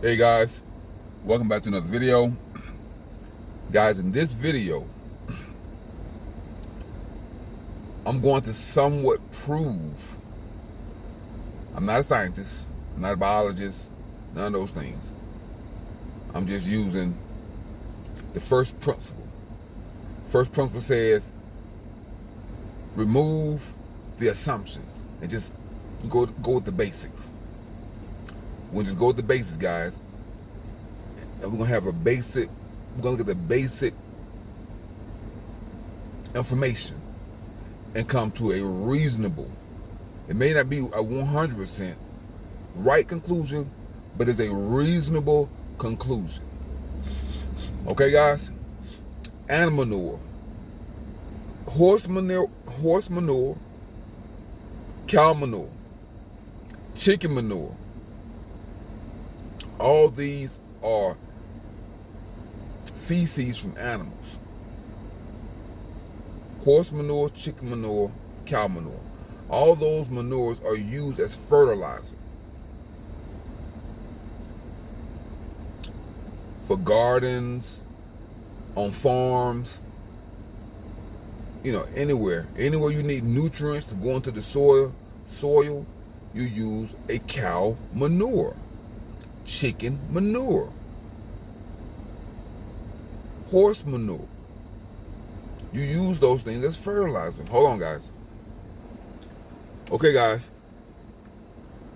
Hey guys, welcome back to another video. Guys, in this video, I'm going to somewhat prove, I'm not a scientist, I'm not a biologist, none of those things. I'm just using the first principle. First principle says, remove the assumptions and just go with the basics. We'll just go with the basics, guys. And we're going to have we're going to look at the basic information and come to a reasonable, it may not be a 100% right conclusion, but it's a reasonable conclusion. Okay, guys? Animal manure, horse manure, cow manure, chicken manure. All these are feces from animals. Horse manure, chicken manure, cow manure. All those manures are used as fertilizer for gardens, on farms, anywhere you need nutrients to go into the soil, you use a cow manure, chicken manure, horse manure. You use those things as fertilizer. Hold on, guys. Okay, guys.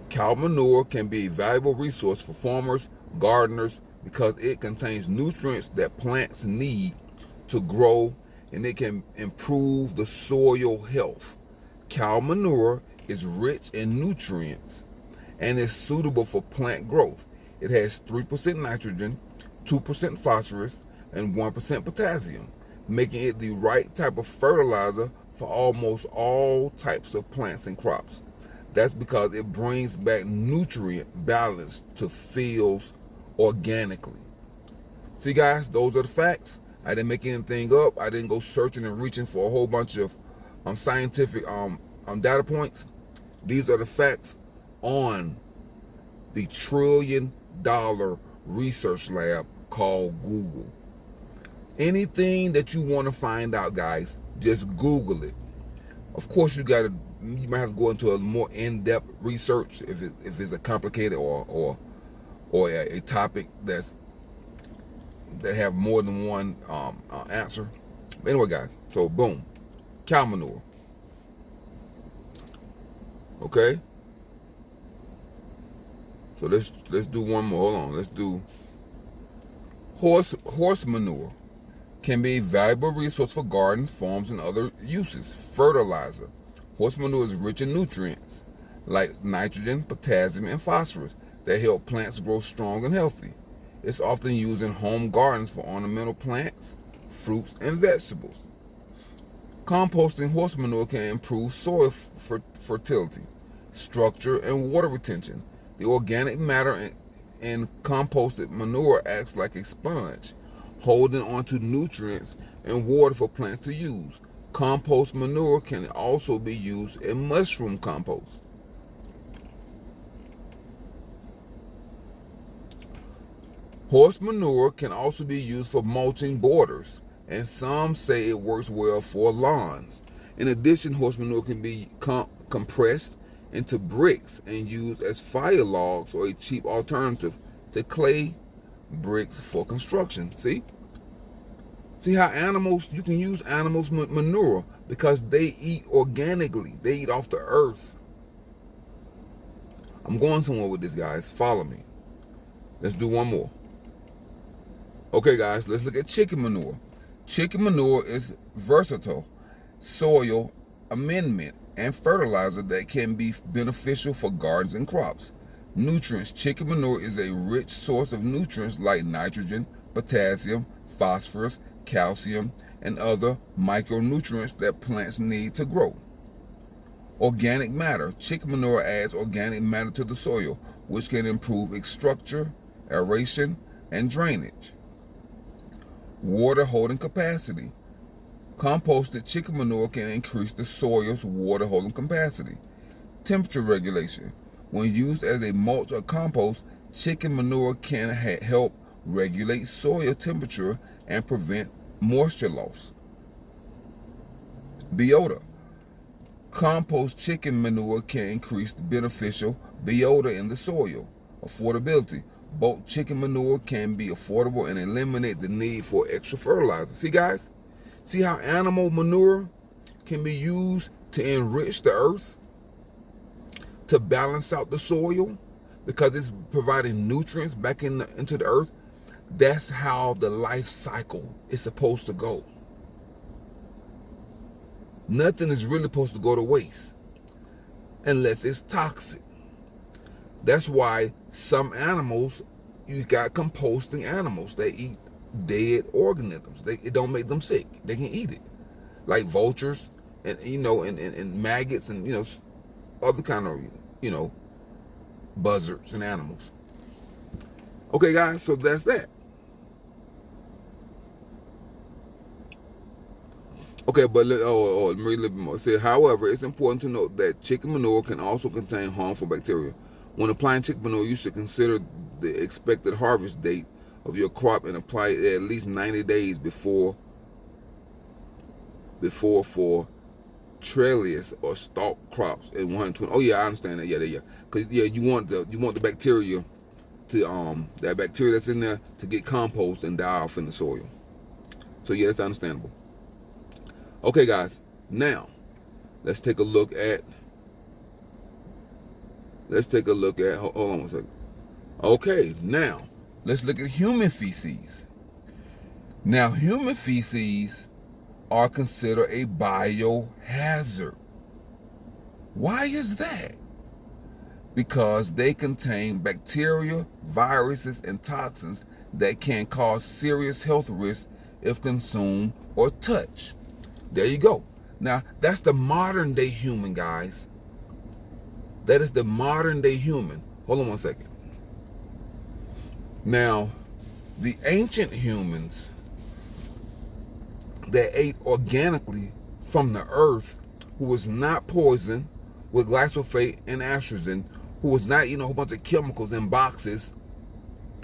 Cow manure can be a valuable resource for farmers, gardeners, because it contains nutrients that plants need to grow, and it can improve the soil health. Cow manure is rich in nutrients and is suitable for plant growth. It has 3% nitrogen, 2% phosphorus, and 1% potassium, making it the right type of fertilizer for almost all types of plants and crops. That's because it brings back nutrient balance to fields organically. See, guys, those are the facts. I didn't make anything up. I didn't go searching and reaching for a whole bunch of scientific data points. These are the facts on the $1 trillion research lab called Google. Anything that you want to find out, guys, just Google it. Of course, you might have to go into a more in-depth research if it's a complicated or a topic that have more than one answer. But anyway, guys, so boom, cow manure. Okay, so let's do one more. Hold on, let's do horse manure. Can be a valuable resource for gardens, farms, and other uses. Fertilizer. Horse manure is rich in nutrients like nitrogen, potassium, and phosphorus that help plants grow strong and healthy. It's often used in home gardens for ornamental plants, fruits, and vegetables. Composting horse manure can improve soil fertility, structure, and water retention. The organic matter in composted manure acts like a sponge, holding onto nutrients and water for plants to use. Compost manure can also be used in mushroom compost. Horse manure can also be used for mulching borders, and some say it works well for lawns. In addition, horse manure can be compressed into bricks and used as fire logs or a cheap alternative to clay bricks for construction. See how you can use animals' manure because they eat organically. They eat off the earth. I'm going somewhere with this, guys. Follow me. Let's do one more. Okay, guys, let's look at chicken manure. Chicken manure is versatile soil amendment and fertilizer that can be beneficial for gardens and crops. Nutrients. Chicken manure is a rich source of nutrients like nitrogen, potassium, phosphorus, calcium, and other micronutrients that plants need to grow. Organic matter. Chicken manure adds organic matter to the soil, which can improve its structure, aeration, and drainage. Water holding capacity. Composted chicken manure can increase the soil's water holding capacity. Temperature regulation. When used as a mulch or compost, chicken manure can help regulate soil temperature and prevent moisture loss. Biota. Compost chicken manure can increase the beneficial biota in the soil. Affordability. Bulk chicken manure can be affordable and eliminate the need for extra fertilizer. See, guys? See how animal manure can be used to enrich the earth, to balance out the soil, because it's providing nutrients back into the earth. That's how the life cycle is supposed to go. Nothing is really supposed to go to waste unless it's toxic. That's why some animals, you got composting animals. They eat dead organisms. It don't make them sick. They can eat it, like vultures and and maggots and other kind of buzzards and animals. Okay, guys, so that's that. Okay, but let me read a little bit more. It says, however, it's important to note that chicken manure can also contain harmful bacteria. When applying chicken manure, you should consider the expected harvest date of your crop and apply it at least 90 days before for trellis or stalk crops at 120. Oh yeah, I understand that. Yeah. Because you want the bacteria to that bacteria that's in there to get compost and die off in the soil. So yeah, that's understandable. Okay, guys. Now let's take a look at. Hold on one second. Okay, now let's look at human feces. Now, human feces are considered a biohazard. Why is that? Because they contain bacteria, viruses, and toxins that can cause serious health risks if consumed or touched. There you go. Now, that's the modern day human, guys. That is the modern day human. Hold on one second. Now, the ancient humans that ate organically from the earth, who was not poisoned with glyphosate and atrazine, who was not eating a whole bunch of chemicals in boxes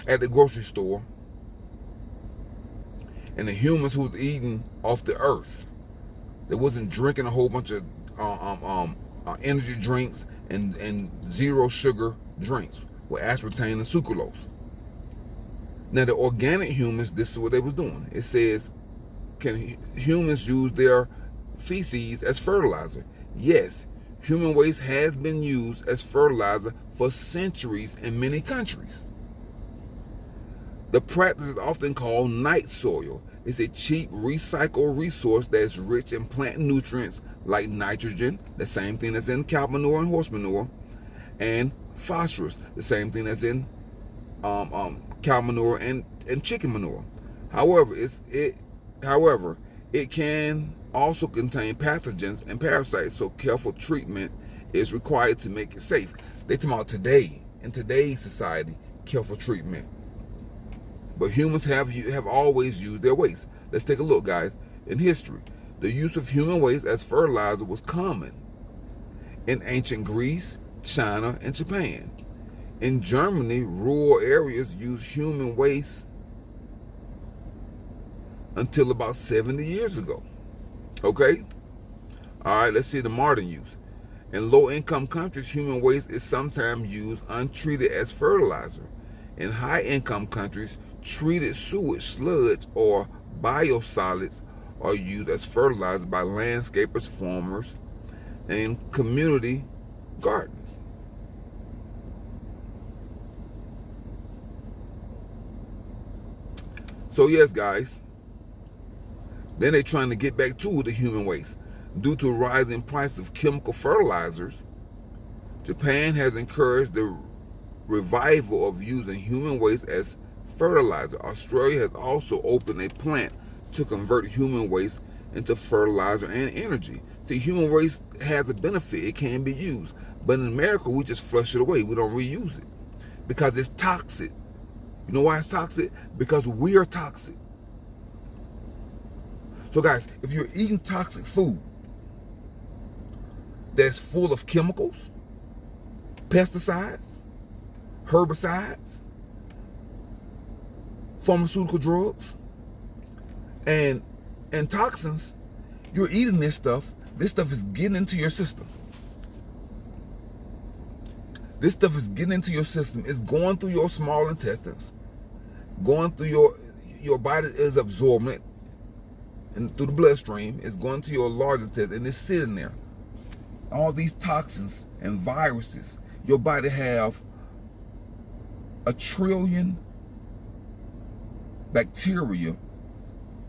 at the grocery store, and the humans who was eating off the earth, that wasn't drinking a whole bunch of energy drinks and zero sugar drinks with aspartame and sucralose. Now, the organic humans, this is what they was doing. It says, can humans use their feces as fertilizer? Yes, human waste has been used as fertilizer for centuries in many countries. The practice is often called night soil. It's a cheap recycled resource that is rich in plant nutrients like nitrogen, the same thing that's in cow manure and horse manure, and phosphorus, the same thing that's in cow manure and chicken manure. However, it can also contain pathogens and parasites, so careful treatment is required to make it safe. They talk about today, in today's society, careful treatment. But humans have always used their waste. Let's take a look, guys. In history, the use of human waste as fertilizer was common in ancient Greece, China, and Japan. In Germany, rural areas used human waste until about 70 years ago. Okay? All right, let's see the modern use. In low-income countries, human waste is sometimes used untreated as fertilizer. In high-income countries, treated sewage sludge or biosolids are used as fertilizer by landscapers, farmers, and community gardens. So yes, guys, then they're trying to get back to the human waste. Due to rising price of chemical fertilizers, Japan has encouraged the revival of using human waste as fertilizer. Australia has also opened a plant to convert human waste into fertilizer and energy. See, human waste has a benefit. It can be used. But in America, we just flush it away. We don't reuse it because it's toxic. You know why it's toxic? Because we are toxic. So guys, if you're eating toxic food that's full of chemicals, pesticides, herbicides, pharmaceutical drugs and toxins. You're eating this stuff. This stuff is getting into your system. This stuff is getting into your system. It's going through your small intestines, going through your body is absorbing it, and through the bloodstream. It's going to your large intestine, and it's sitting there. All these toxins and viruses. Your body have 1 trillion bacteria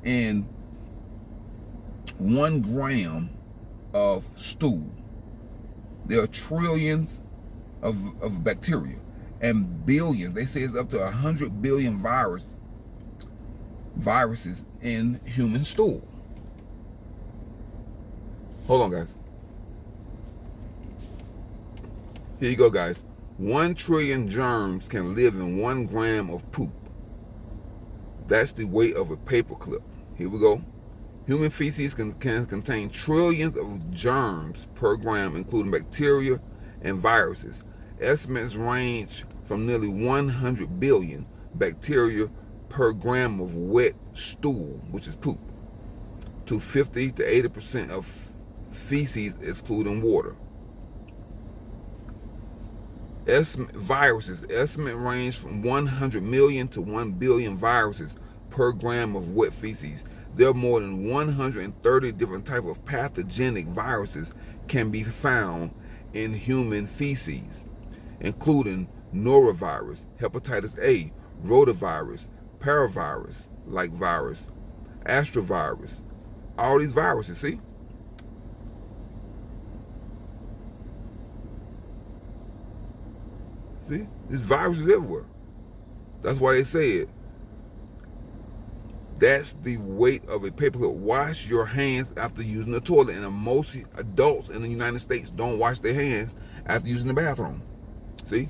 in 1 gram of stool. There are trillions of bacteria and billions. They say it's up to 100 billion viruses in human stool. Hold on, guys. Here you go, guys. 1 trillion germs can live in 1 gram of poop. That's the weight of a paperclip. Here we go. Human feces can contain trillions of germs per gram, including bacteria and viruses. Estimates range from nearly 100 billion bacteria per gram of wet stool, which is poop, to 50 to 80% of feces, excluding water. Viruses. Estimate range from 100 million to 1 billion viruses per gram of wet feces. There are more than 130 different types of pathogenic viruses can be found in human feces, including norovirus, hepatitis A, rotavirus, paravirus-like virus, astrovirus. All these viruses, see? See? There's viruses everywhere. That's why they say it. That's the weight of a paperclip. Wash your hands after using the toilet. And most adults in the United States don't wash their hands after using the bathroom. See?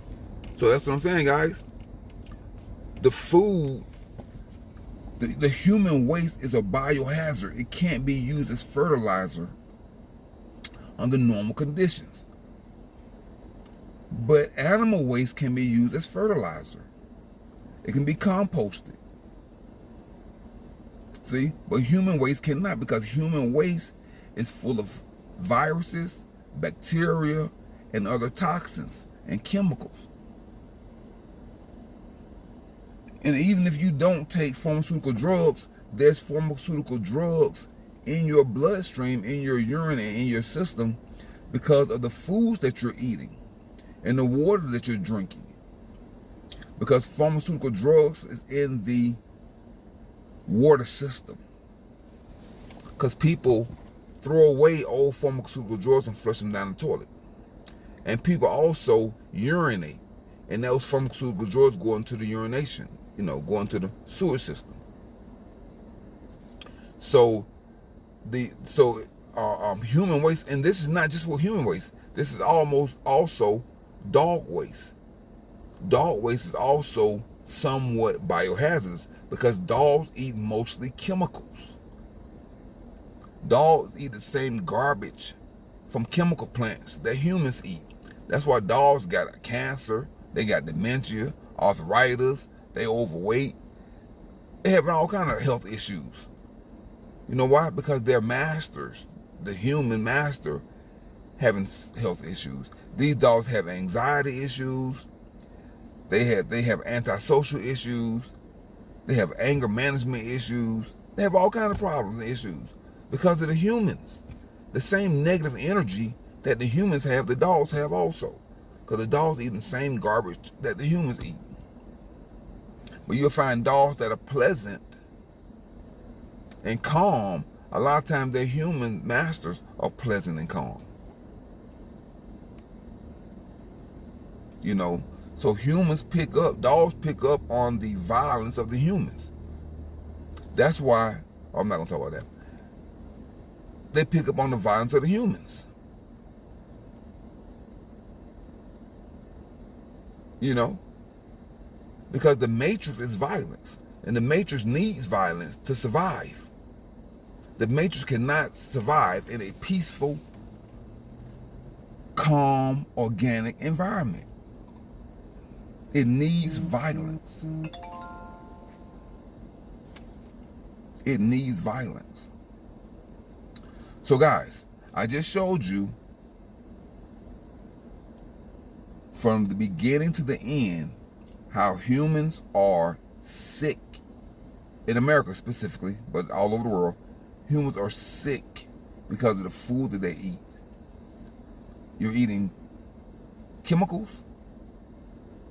So that's what I'm saying, guys. The food, the human waste is a biohazard. It can't be used as fertilizer under normal conditions. But animal waste can be used as fertilizer. It can be composted. See? But human waste cannot, because human waste is full of viruses, bacteria, and other toxins and chemicals. And even if you don't take pharmaceutical drugs, there's pharmaceutical drugs in your bloodstream, in your urine, and in your system because of the foods that you're eating and the water that you're drinking. Because pharmaceutical drugs is in the water system. Because people throw away old pharmaceutical drugs and flush them down the toilet. And people also urinate. And those pharmaceutical drugs go into the urination, go into the sewer system. So human waste, and this is not just for human waste. This is almost also dog waste. Dog waste is also somewhat biohazards because dogs eat mostly chemicals. Dogs eat the same garbage from chemical plants that humans eat. That's why dogs got cancer, they got dementia, arthritis, they overweight. They have all kinds of health issues. You know why? Because their masters, the human master, having health issues. These dogs have anxiety issues. They have antisocial issues. They have anger management issues. They have all kinds of problems and issues because of the humans. The same negative energy that the humans have, the dogs have also. Because the dogs eat the same garbage that the humans eat. But you'll find dogs that are pleasant and calm. A lot of times their human masters are pleasant and calm. So dogs pick up on the violence of the humans. That's why, I'm not going to talk about that. They pick up on the violence of the humans. Because the matrix is violence. And the matrix needs violence to survive. The matrix cannot survive in a peaceful, calm, organic environment. It needs violence. It needs violence. So guys, I just showed you from the beginning to the end how humans are sick. In America specifically, but all over the world, humans are sick because of the food that they eat. You're eating chemicals,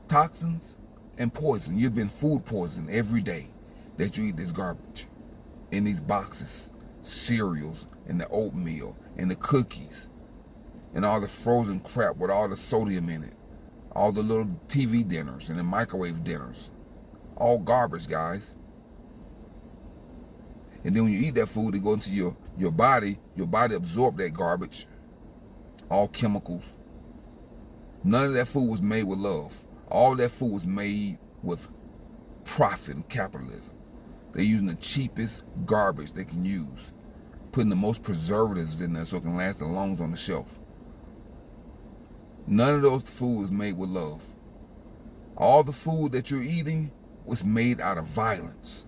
toxins, and poison. You've been food poisoned every day that you eat this garbage in these boxes, cereals, and the oatmeal, and the cookies, and all the frozen crap with all the sodium in it, all the little TV dinners and the microwave dinners. All garbage, guys. And then when you eat that food, it goes into your body absorbs that garbage, all chemicals. None of that food was made with love. All that food was made with profit and capitalism. They're using the cheapest garbage they can use, putting the most preservatives in there so it can last the longest on the shelf. None of those food was made with love. All the food that you're eating was made out of violence.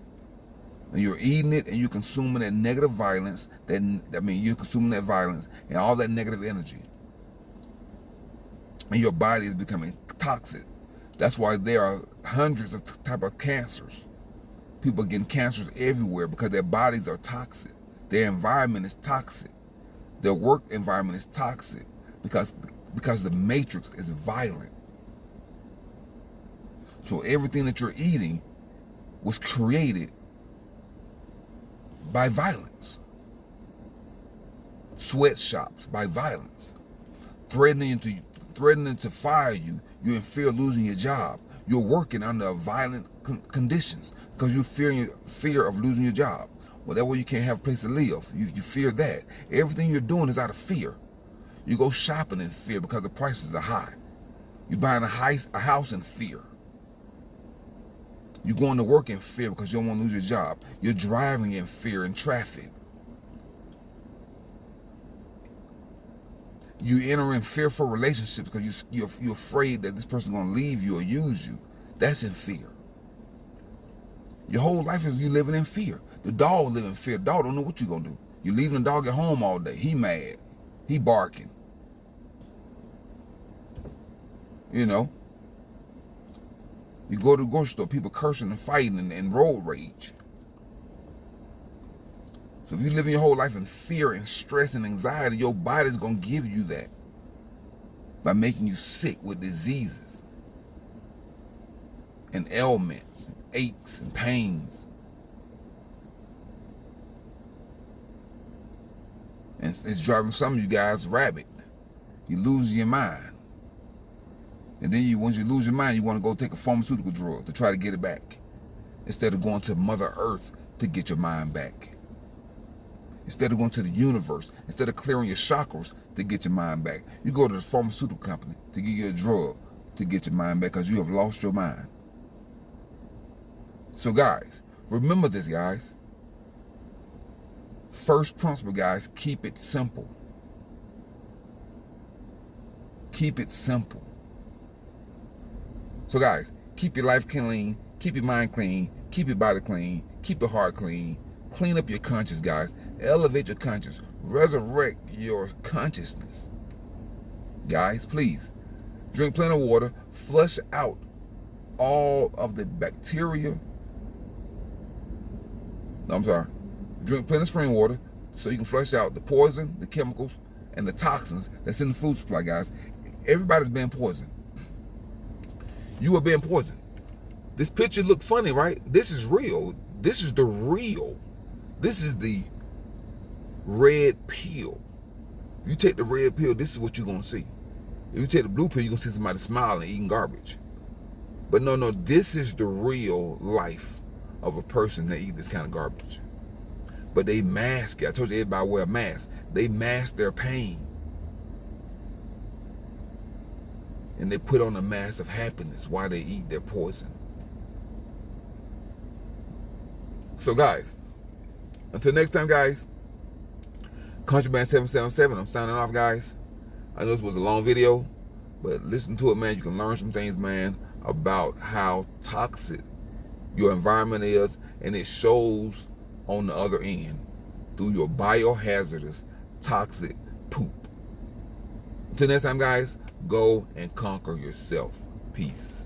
And you're eating it and you're consuming that negative violence, you're consuming that violence and all that negative energy. And your body is becoming toxic. That's why there are hundreds of type of cancers. People are getting cancers everywhere because their bodies are toxic. Their environment is toxic. Their work environment is toxic because the matrix is violent. So everything that you're eating was created by violence. Sweatshops by violence. Threatening to fire you. You're in fear of losing your job. You're working under violent conditions because you're fear of losing your job. Well, that way you can't have a place to live. You fear that. Everything you're doing is out of fear. You go shopping in fear because the prices are high. You're buying a house in fear. You're going to work in fear because you don't want to lose your job. You're driving in fear in traffic. You enter in fearful relationships because you're afraid that this person's going to leave you or use you. That's in fear. Your whole life is you living in fear. The dog live in fear. The dog don't know what you're going to do. You're leaving the dog at home all day. He mad. He barking. You know. You go to the grocery store, people cursing and fighting and road rage. So if you live your whole life in fear and stress and anxiety, your body's going to give you that by making you sick with diseases and ailments, and aches and pains. And it's driving some of you guys rabid. You lose your mind. And then once you lose your mind, you want to go take a pharmaceutical drug to try to get it back. Instead of going to Mother Earth to get your mind back. Instead of going to the universe, instead of clearing your chakras to get your mind back, you go to the pharmaceutical company to give you a drug to get your mind back because you have lost your mind. So guys, remember this, guys. First principle, guys, keep it simple. Keep it simple. So guys, keep your life clean, keep your mind clean, keep your body clean, keep your heart clean, clean up your conscience, guys. Elevate your conscience. Resurrect your consciousness. Guys, please, drink plenty of water, flush out all of the bacteria. No, I'm sorry. Drink plenty of spring water so you can flush out the poison, the chemicals, and the toxins that's in the food supply, guys. Everybody's been poisoned. You are being poisoned. This picture look funny, right? This is real. This is the real. This is the red pill. You take the red pill, this is what you're going to see. If you take the blue pill, you're going to see somebody smiling, eating garbage. But no, this is the real life of a person that eat this kind of garbage. But they mask it. I told you everybody wear a mask. They mask their pain. And they put on a mask of happiness while they eat their poison. So guys, until next time, guys, Countryman 777, I'm signing off, guys. I know this was a long video, but listen to it, man. You can learn some things, man, about how toxic your environment is, and it shows on the other end through your biohazardous toxic poop. Until next time, guys, go and conquer yourself. Peace.